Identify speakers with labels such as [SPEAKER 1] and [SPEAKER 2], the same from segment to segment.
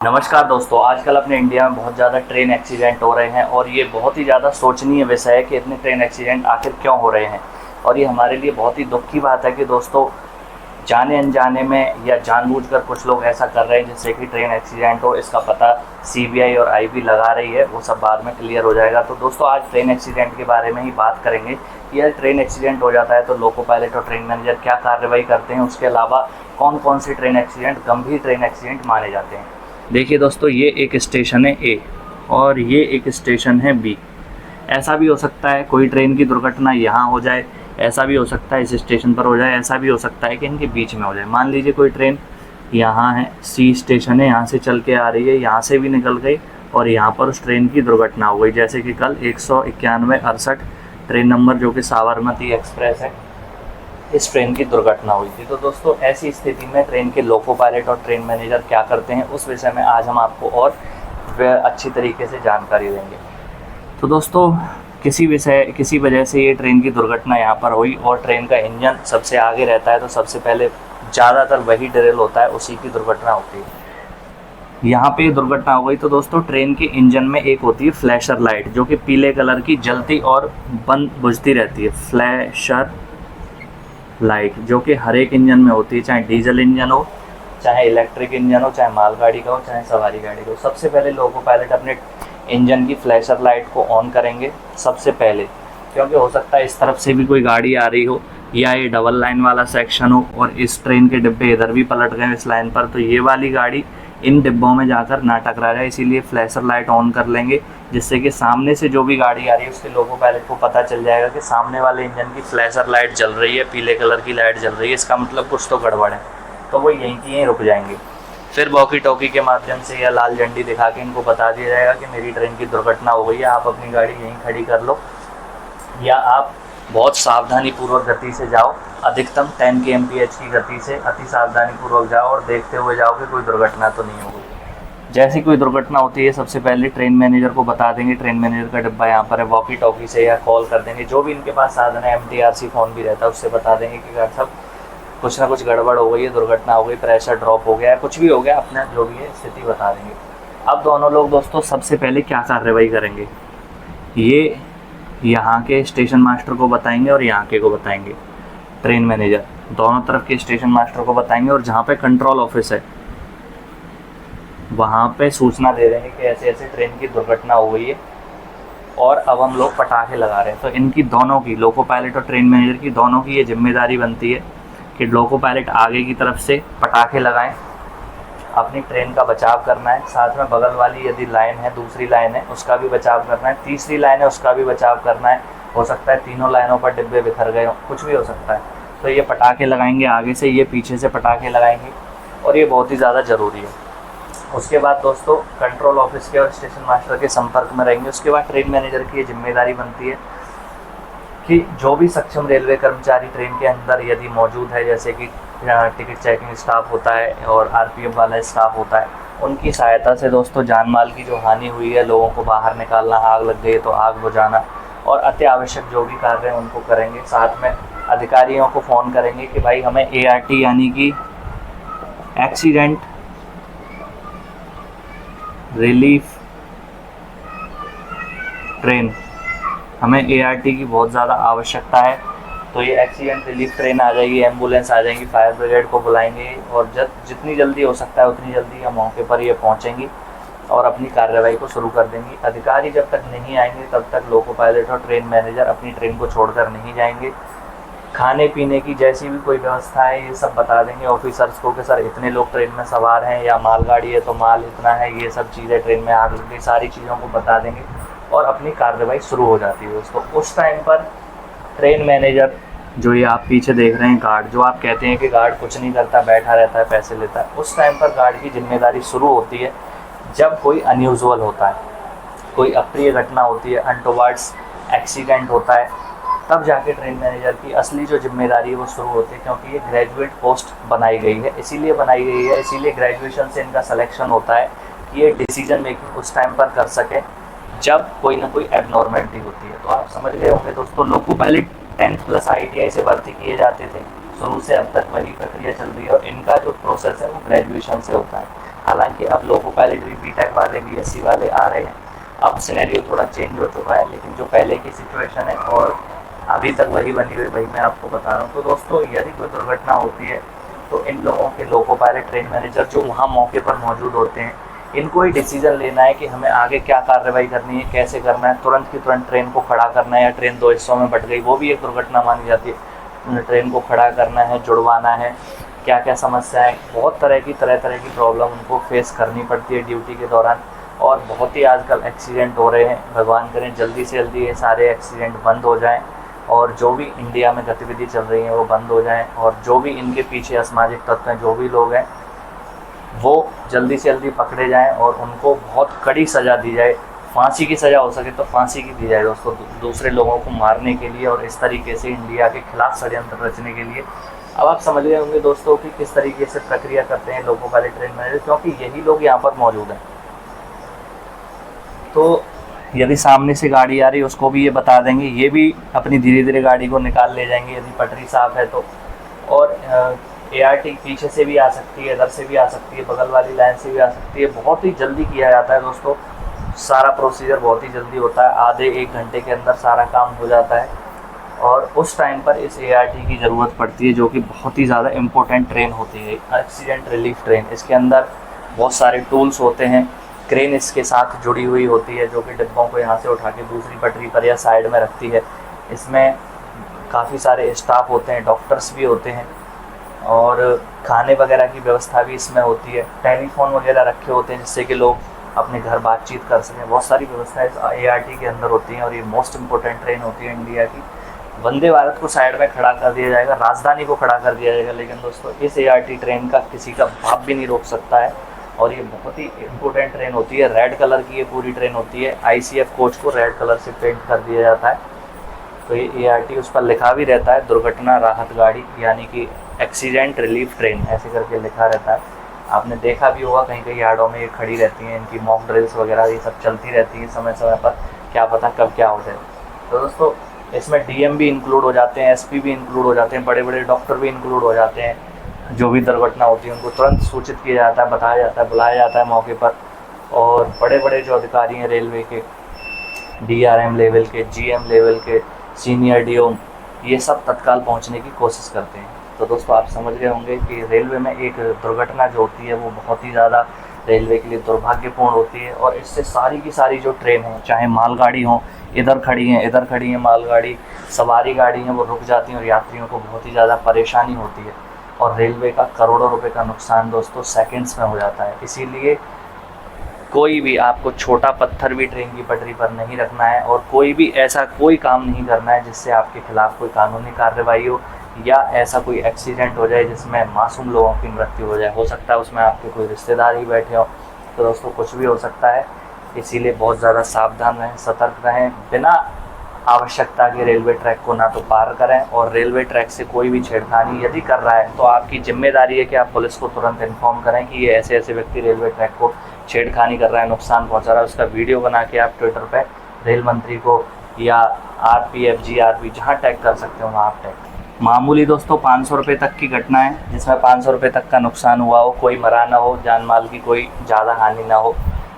[SPEAKER 1] नमस्कार दोस्तों, आजकल अपने इंडिया में बहुत ज़्यादा ट्रेन एक्सीडेंट हो रहे हैं और ये बहुत ही ज़्यादा सोचनीय विषय है कि इतने ट्रेन एक्सीडेंट आखिर क्यों हो रहे हैं। और ये हमारे लिए बहुत ही दुख की बात है कि दोस्तों जाने अनजाने में या जानबूझकर कुछ लोग ऐसा कर रहे हैं जिससे कि ट्रेन एक्सीडेंट हो। इसका पता सीबीआई और आईबी लगा रही है, वो सब बाद में क्लियर हो जाएगा। तो दोस्तों आज ट्रेन एक्सीडेंट के बारे में ही बात करेंगे कि यार ट्रेन एक्सीडेंट हो जाता है तो लोको पायलट और ट्रेन मैनेजर क्या कार्रवाई करते हैं, उसके अलावा कौन कौन से ट्रेन एक्सीडेंट गंभीर ट्रेन एक्सीडेंट माने जाते हैं। देखिए दोस्तों, ये एक स्टेशन है ए और ये एक स्टेशन है बी। ऐसा भी हो सकता है कोई ट्रेन की दुर्घटना यहाँ हो जाए, ऐसा भी हो सकता है इस स्टेशन पर हो जाए, ऐसा भी हो सकता है कि इनके बीच में हो जाए। मान लीजिए कोई ट्रेन यहाँ है, सी स्टेशन है, यहाँ से चल के आ रही है, यहाँ से भी निकल गई और यहाँ पर उस ट्रेन की दुर्घटना हो गई। जैसे कि कल 191-68 ट्रेन नंबर जो कि साबरमती एक्सप्रेस है, इस ट्रेन की दुर्घटना हुई थी। तो दोस्तों ऐसी स्थिति में ट्रेन के लोको पायलट और ट्रेन मैनेजर क्या करते हैं, उस विषय में आज हम आपको और अच्छी तरीके से जानकारी देंगे। तो दोस्तों किसी वजह से ये ट्रेन की दुर्घटना यहाँ पर हुई और ट्रेन का इंजन सबसे आगे रहता है, तो सबसे पहले ज़्यादातर वही ड्रिल होता है, उसी की दुर्घटना होती है। यहाँ पे दुर्घटना हो गई तो दोस्तों ट्रेन के इंजन में एक होती है फ्लैशर लाइट, जो कि पीले कलर की जलती और बंद बुझती रहती है। फ्लैशर लाइट जो कि हर एक इंजन में होती है, चाहे डीजल इंजन हो, चाहे इलेक्ट्रिक इंजन हो, चाहे मालगाड़ी का हो, चाहे सवारी गाड़ी का हो। सबसे पहले लोको पायलट अपने इंजन की फ्लैशर लाइट को ऑन करेंगे सबसे पहले, क्योंकि हो सकता है इस तरफ से भी कोई गाड़ी आ रही हो या ये डबल लाइन वाला सेक्शन हो और इस ट्रेन के डिब्बे इधर भी पलट गए इस लाइन पर, तो ये वाली गाड़ी इन डिब्बों में जाकर ना टकरा जाए, इसीलिए फ्लैशर लाइट ऑन कर लेंगे, जिससे कि सामने से जो भी गाड़ी आ रही है उसके लोको पायलट को पता चल जाएगा कि सामने वाले इंजन की फ्लैशर लाइट जल रही है, पीले कलर की लाइट जल रही है, इसका मतलब कुछ तो गड़बड़ है। तो वो यहीं की यहीं रुक जाएंगे। फिर वॉकी टॉकी के माध्यम से या लाल झंडी दिखा के इनको बता दिया जाएगा कि मेरी ट्रेन की दुर्घटना हो गई है, आप अपनी गाड़ी यहीं खड़ी कर लो या आप बहुत सावधानी पूर्वक गति से जाओ, अधिकतम 10 kmph की गति से अति सावधानी पूर्वक जाओ और देखते हुए जाओ कि कोई दुर्घटना तो नहीं हो गई। जैसी कोई दुर्घटना होती है सबसे पहले ट्रेन मैनेजर को बता देंगे, ट्रेन मैनेजर का डिब्बा यहाँ पर है, वॉकी टॉकी से या कॉल कर देंगे, जो भी इनके पास साधन है, MTRC फ़ोन भी रहता है, उससे बता देंगे कि डॉक्टर साहब कुछ ना कुछ गड़बड़ हो गई है, दुर्घटना हो गई, प्रेशर ड्रॉप हो गया है, कुछ भी हो गया, अपना जो भी है स्थिति बता देंगे। अब दोनों लोग दोस्तों सबसे पहले क्या कार्रवाई करेंगे, ये यहाँ के स्टेशन मास्टर को बताएंगे और यहाँ के को बताएंगे। ट्रेन मैनेजर दोनों तरफ के स्टेशन मास्टर को बताएंगे और जहाँ पे कंट्रोल ऑफिस है वहाँ पे सूचना दे देंगे कि ऐसे ऐसे ट्रेन की दुर्घटना हो गई है और अब हम लोग पटाखे लगा रहे हैं। तो इनकी दोनों की, लोको पायलट और ट्रेन मैनेजर की दोनों की ये जिम्मेदारी बनती है कि लोको पायलट आगे की तरफ से पटाखे लगाएं, अपनी ट्रेन का बचाव करना है, साथ में बगल वाली यदि लाइन है, दूसरी लाइन है, उसका भी बचाव करना है, तीसरी लाइन है उसका भी बचाव करना है। हो सकता है तीनों लाइनों पर डिब्बे बिखर गए हो, कुछ भी हो सकता है। तो ये पटाखे लगाएंगे आगे से, ये पीछे से पटाखे लगाएंगे और ये बहुत ही ज़्यादा ज़रूरी है। उसके बाद दोस्तों कंट्रोल ऑफिस के और स्टेशन मास्टर के संपर्क में रहेंगे। उसके बाद ट्रेन मैनेजर की ये जिम्मेदारी बनती है कि जो भी सक्षम रेलवे कर्मचारी ट्रेन के अंदर यदि मौजूद है, जैसे कि टिकट चेकिंग स्टाफ होता है और RPF वाला स्टाफ होता है, उनकी सहायता से दोस्तों जान माल की जो हानि हुई है, लोगों को बाहर निकालना, आग लग गई तो आग बुझाना और अति आवश्यक जो भी कार्य हैं उनको करेंगे। साथ में अधिकारियों को फ़ोन करेंगे कि भाई हमें ART यानी कि एक्सीडेंट रिलीफ ट्रेन, हमें ART की बहुत ज़्यादा आवश्यकता है। तो ये एक्सीडेंट रिलीफ ट्रेन आ जाएगी, एम्बुलेंस आ जाएंगी, फायर ब्रिगेड को बुलाएंगे और जितनी जल्दी हो सकता है उतनी जल्दी हम मौके पर ये पहुंचेंगी और अपनी कार्रवाई को शुरू कर देंगी। अधिकारी जब तक नहीं आएंगे तब तक लोको पायलट और ट्रेन मैनेजर अपनी ट्रेन को छोड़कर नहीं जाएंगे। खाने पीने की जैसी भी कोई व्यवस्था है ये सब बता देंगे ऑफिसर्स को कि सर इतने लोग ट्रेन में सवार हैं या मालगाड़ी है तो माल इतना है, ये सब चीज़ें, ट्रेन में आग लग गई, सारी चीज़ों को बता देंगे और अपनी कार्रवाई शुरू हो जाती है दोस्तों। उस टाइम पर ट्रेन मैनेजर, जो ये आप पीछे देख रहे हैं गार्ड, जो आप कहते हैं कि गार्ड कुछ नहीं करता, बैठा रहता है, पैसे लेता है, उस टाइम पर गार्ड की जिम्मेदारी शुरू होती है जब कोई अनयूजुअल होता है, कोई अप्रिय घटना होती है, अनटोवर्ड्स एक्सीडेंट होता है, तब जाके ट्रेन मैनेजर की असली जो जिम्मेदारी है वो शुरू होती है। क्योंकि ये ग्रेजुएट पोस्ट बनाई गई है, इसीलिए बनाई गई है, इसीलिए ग्रेजुएशन से इनका सिलेक्शन होता है कि ये डिसीजन मेकिंग उस टाइम पर कर सके जब कोई ना कोई एबनॉर्मेलिटी होती है। तो आप समझ गए होंगे दोस्तों, लोको पायलट 10+ ITI से भर्ती किए जाते थे, शुरू से अब तक वही प्रक्रिया चल रही है और इनका जो प्रोसेस है वो ग्रेजुएशन से होता है। हालांकि अब लोको पायलट भी बीटेक वाले बीएससी वाले आ रहे हैं, अब सिनेरियो थोड़ा चेंज हो चुका है, लेकिन जो पहले की सिचुएशन है और अभी तक वही बनी हुई भाई मैं आपको बता रहा हूँ। तो दोस्तों यदि कोई दुर्घटना होती है तो इन लोगों के लोको पायलट ट्रेन मैनेजर जो वहाँ मौके पर मौजूद होते हैं, इनको ही डिसीजन लेना है कि हमें आगे क्या कार्रवाई करनी है, कैसे करना है। तुरंत की तुरंत ट्रेन को खड़ा करना है, या ट्रेन दो हिस्सों में बट गई वो भी एक दुर्घटना मानी जाती है, ट्रेन को खड़ा करना है, जुड़वाना है, क्या क्या समस्याएं, बहुत तरह की प्रॉब्लम उनको फेस करनी पड़ती है ड्यूटी के दौरान। और बहुत ही आजकल एक्सीडेंट हो रहे हैं, भगवान करें जल्दी से जल्दी ये सारे एक्सीडेंट बंद हो जाएं और जो भी इंडिया में गतिविधि चल रही है वो बंद हो जाएं, और जो भी इनके पीछे असामाजिक तत्व हैं, जो भी लोग हैं, वो जल्दी से जल्दी पकड़े जाएं और उनको बहुत कड़ी सज़ा दी जाए। फांसी की सज़ा हो सके तो फांसी की दी जाए दोस्तों, दूसरे लोगों को मारने के लिए और इस तरीके से इंडिया के खिलाफ षड्यंत्र रचने के लिए। अब आप समझ गए होंगे दोस्तों कि किस तरीके से प्रक्रिया करते हैं लोको पायलट ट्रेन मैनेजर, क्योंकि यही लोग यहाँ पर मौजूद हैं। तो यदि सामने से गाड़ी आ रही है उसको भी ये बता देंगे, ये भी अपनी धीरे धीरे गाड़ी को निकाल ले जाएंगे यदि पटरी साफ है तो। और ART पीछे से भी आ सकती है, इधर से भी आ सकती है, बगल वाली लाइन से भी आ सकती है। बहुत ही जल्दी किया जाता है दोस्तों, सारा प्रोसीजर बहुत ही जल्दी होता है, आधे 1 घंटे के अंदर सारा काम हो जाता है। और उस टाइम पर इस ART की ज़रूरत पड़ती है, जो कि बहुत ही ज़्यादा इम्पोर्टेंट ट्रेन होती है, एक्सीडेंट रिलीफ ट्रेन। इसके अंदर बहुत सारे टूल्स होते हैं, क्रेन इसके साथ जुड़ी हुई होती है जो कि डिब्बों को यहाँ से उठा के दूसरी पटरी पर या साइड में रखती है। इसमें काफ़ी सारे स्टाफ होते हैं, डॉक्टर्स भी होते हैं, और खाने वगैरह की व्यवस्था भी इसमें होती है। टेलीफोन वगैरह रखे होते हैं जिससे कि लोग अपने घर बातचीत कर सकें। बहुत सारी व्यवस्थाएं इस ART के अंदर होती हैं और ये मोस्ट इम्पोर्टेंट ट्रेन होती है इंडिया की। वंदे भारत को साइड में खड़ा कर दिया जाएगा, राजधानी को खड़ा कर दिया जाएगा, लेकिन दोस्तों इस ART ट्रेन का किसी का बाप भी नहीं रोक सकता है। और ये बहुत ही इम्पोर्टेंट ट्रेन होती है, रेड कलर की ये पूरी ट्रेन होती है। ICF कोच को रेड कलर से पेंट कर दिया जाता है। तो ये ART उस पर लिखा भी रहता है, दुर्घटना राहत गाड़ी, यानी कि एक्सीडेंट रिलीफ ट्रेन ऐसे करके लिखा रहता है। आपने देखा भी होगा कहीं कहीं यार्डों में ये खड़ी रहती हैं, इनकी मॉक ड्रिल्स वगैरह ये सब चलती रहती हैं समय समय पर, क्या पता कब क्या हो जाए। तो दोस्तों इसमें DM भी इंक्लूड हो जाते हैं, SP भी इंक्लूड हो जाते हैं, बड़े बड़े डॉक्टर भी इंक्लूड हो जाते हैं। जो भी दुर्घटना होती है उनको तुरंत सूचित किया जाता है, बताया जाता है, बुलाया जाता है मौके पर। और बड़े बड़े जो अधिकारी हैं रेलवे के, DRM लेवल के, GM लेवल के, सीनियर DO, ये सब तत्काल पहुंचने की कोशिश करते हैं। तो दोस्तों आप समझ गए होंगे कि रेलवे में एक दुर्घटना जो होती है वो बहुत ही ज़्यादा रेलवे के लिए दुर्भाग्यपूर्ण होती है। और इससे सारी की सारी जो ट्रेन हो, चाहे मालगाड़ी हो, इधर खड़ी हैं मालगाड़ी, सवारी गाड़ी हैं, वो रुक जाती हैं और यात्रियों को बहुत ही ज़्यादा परेशानी होती है। और रेलवे का करोड़ों रुपए का नुकसान दोस्तों सेकंड्स में हो जाता है। इसीलिए कोई भी आपको छोटा पत्थर भी ट्रेन की पटरी पर नहीं रखना है, और कोई भी ऐसा कोई काम नहीं करना है जिससे आपके खिलाफ कोई कानूनी कार्रवाई हो या ऐसा कोई एक्सीडेंट हो जाए जिसमें मासूम लोगों की मृत्यु हो जाए। हो सकता है उसमें आपके कोई रिश्तेदार ही बैठे हो, तो दोस्तों कुछ भी हो सकता है। इसीलिए बहुत ज़्यादा सावधान रहें, सतर्क रहें, बिना आवश्यकता के रेलवे ट्रैक को ना तो पार करें, और रेलवे ट्रैक से कोई भी छेड़खानी यदि कर रहा है तो आपकी जिम्मेदारी है कि आप पुलिस को तुरंत इन्फॉर्म करें कि ये ऐसे ऐसे व्यक्ति रेलवे ट्रैक को छेड़खानी कर रहा है, नुकसान पहुंचा रहा है। उसका वीडियो बना के आप ट्विटर पे रेल मंत्री को या RPF GRP जहाँ टैग कर सकते हो वहाँ आप टैग। मामूली दोस्तों 500 रुपये तक की घटना है, जिसमें 500 रुपये तक का नुकसान हुआ हो, कोई मरा ना हो, जान माल की कोई ज़्यादा हानि ना हो।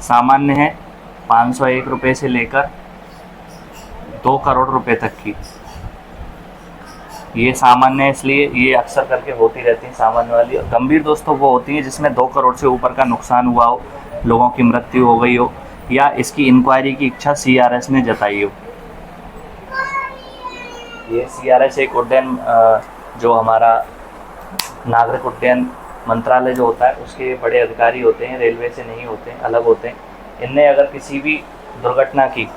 [SPEAKER 1] सामान्य है 501 रुपये से लेकर 2 करोड़ रुपए तक की। ये सामान्य है, इसलिए ये अक्सर करके होती रहती हैं सामान्य वाली। और गंभीर दोस्तों वो होती हैं जिसमें 2 करोड़ से ऊपर का नुकसान हुआ हो, लोगों की मृत्यु हो गई हो, या इसकी इंक्वायरी की इच्छा CRS ने जताई हो। ये CRS एक उड्डयन जो हमारा नागरिक उड्डयन मंत्रालय जो होता है उसके बड़े अधिकारी होते हैं, रेलवे से नहीं होते हैं, अलग होते हैं। इनने अगर किसी भी दुर्घटना की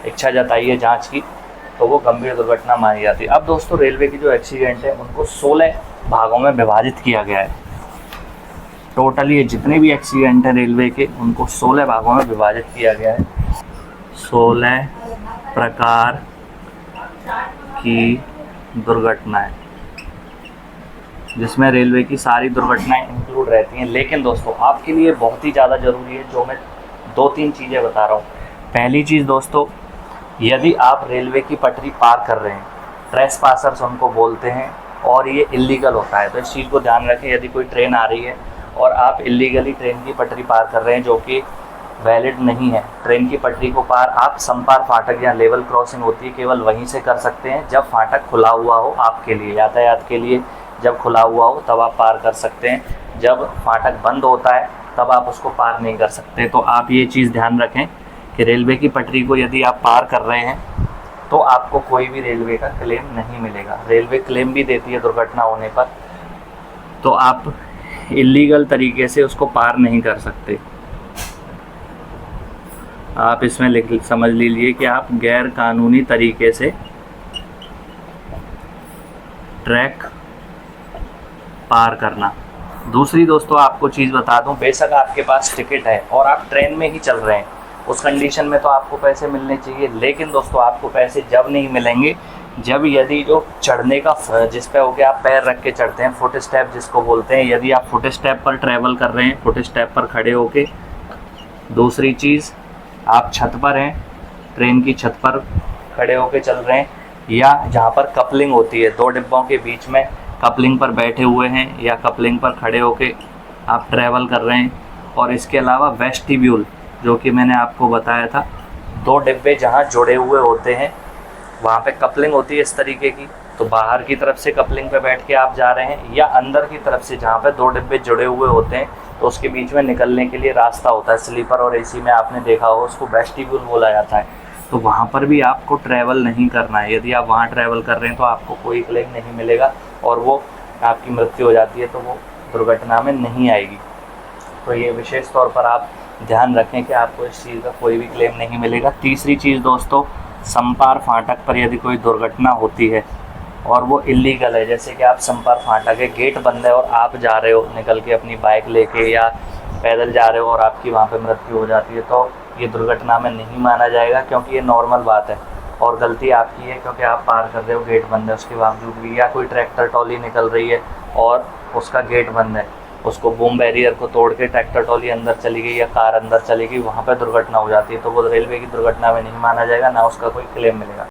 [SPEAKER 1] इच्छा जताई है जांच की तो वो गंभीर दुर्घटना मानी जाती है। अब दोस्तों रेलवे की जो एक्सीडेंट है उनको 16 भागों में विभाजित किया गया है। टोटल ये जितने भी एक्सीडेंट हैं रेलवे के उनको 16 भागों में विभाजित किया गया है। 16 प्रकार की दुर्घटनाएं, जिसमें रेलवे की सारी दुर्घटनाएं इंक्लूड रहती हैं। लेकिन दोस्तों आपके लिए बहुत ही ज़्यादा ज़रूरी है जो मैं 2-3 चीज़ें बता रहा हूँ। पहली चीज़ दोस्तों, यदि आप रेलवे की पटरी पार कर रहे हैं, ट्रेसपासर्स उनको बोलते हैं, और ये इल्लीगल होता है, तो इस चीज़ को ध्यान रखें। यदि कोई ट्रेन आ रही है और आप इलीगली ट्रेन की पटरी पार कर रहे हैं, जो कि वैलिड नहीं है। ट्रेन की पटरी को पार आप समपार फाटक या लेवल क्रॉसिंग होती है केवल वहीं से कर सकते हैं, जब फाटक खुला हुआ हो आपके लिए, यातायात के लिए जब खुला हुआ हो तब आप पार कर सकते हैं। जब फाटक बंद होता है तब आप उसको पार नहीं कर सकते। तो आप ये चीज़ ध्यान रखें कि रेलवे की पटरी को यदि आप पार कर रहे हैं तो आपको कोई भी रेलवे का क्लेम नहीं मिलेगा। रेलवे क्लेम भी देती है दुर्घटना होने पर, तो आप इलीगल तरीके से उसको पार नहीं कर सकते। आप इसमें समझ लीजिए कि आप गैर कानूनी तरीके से ट्रैक पार करना। दूसरी दोस्तों आपको चीज़ बता दूं, बेशक आपके पास टिकट है और आप ट्रेन में ही चल रहे हैं, उस कंडीशन में तो आपको पैसे मिलने चाहिए। लेकिन दोस्तों आपको पैसे जब नहीं मिलेंगे जब यदि जो चढ़ने का जिस पे हो गया आप पैर रख के चढ़ते हैं, फुट स्टेप जिसको बोलते हैं, यदि आप फुट स्टेप पर ट्रैवल कर रहे हैं, फुट स्टेप पर खड़े होके। दूसरी चीज़, आप छत पर हैं, ट्रेन की छत पर खड़े होके चल रहे हैं, या जहाँ पर कपलिंग होती है दो डिब्बों के बीच में, कपलिंग पर बैठे हुए हैं या कपलिंग पर खड़े होके आप ट्रैवल कर रहे हैं। और इसके अलावा वेस्टिब्यूल, जो कि मैंने आपको बताया था, दो डिब्बे जहाँ जुड़े हुए होते हैं वहाँ पे कपलिंग होती है इस तरीके की, तो बाहर की तरफ से कपलिंग पे बैठ के आप जा रहे हैं, या अंदर की तरफ से जहाँ पे दो डिब्बे जुड़े हुए होते हैं तो उसके बीच में निकलने के लिए रास्ता होता है। स्लीपर और एसी में आपने देखा हो, उसको वेस्टिब्यूल बोला जाता है। तो वहाँ पर भी आपको ट्रैवल नहीं करना है। यदि आप वहाँ ट्रैवल कर रहे हैं तो आपको कोई क्लेम नहीं मिलेगा और वो आपकी मृत्यु हो जाती है तो वो दुर्घटना में नहीं आएगी। तो ये विशेष तौर पर आप ध्यान रखें कि आपको इस चीज़ का कोई भी क्लेम नहीं मिलेगा। तीसरी चीज़ दोस्तों, समपार फाटक पर यदि कोई दुर्घटना होती है और वो इलीगल है, जैसे कि आप समपार फाटक है, गेट बंद है और आप जा रहे हो निकल के अपनी बाइक लेके या पैदल जा रहे हो और आपकी वहाँ पे मृत्यु हो जाती है, तो ये दुर्घटना में नहीं माना जाएगा, क्योंकि ये नॉर्मल बात है और गलती आपकी है, क्योंकि आप पार कर रहे हो, गेट बंद है उसके बावजूद भी। या कोई ट्रैक्टर ट्रॉली निकल रही है और उसका गेट बंद है, उसको बूम बैरियर को तोड़ के ट्रैक्टर ट्रॉली अंदर चली गई या कार अंदर चली गई, वहाँ पर दुर्घटना हो जाती है, तो वो रेलवे की दुर्घटना में नहीं माना जाएगा, ना उसका कोई क्लेम मिलेगा।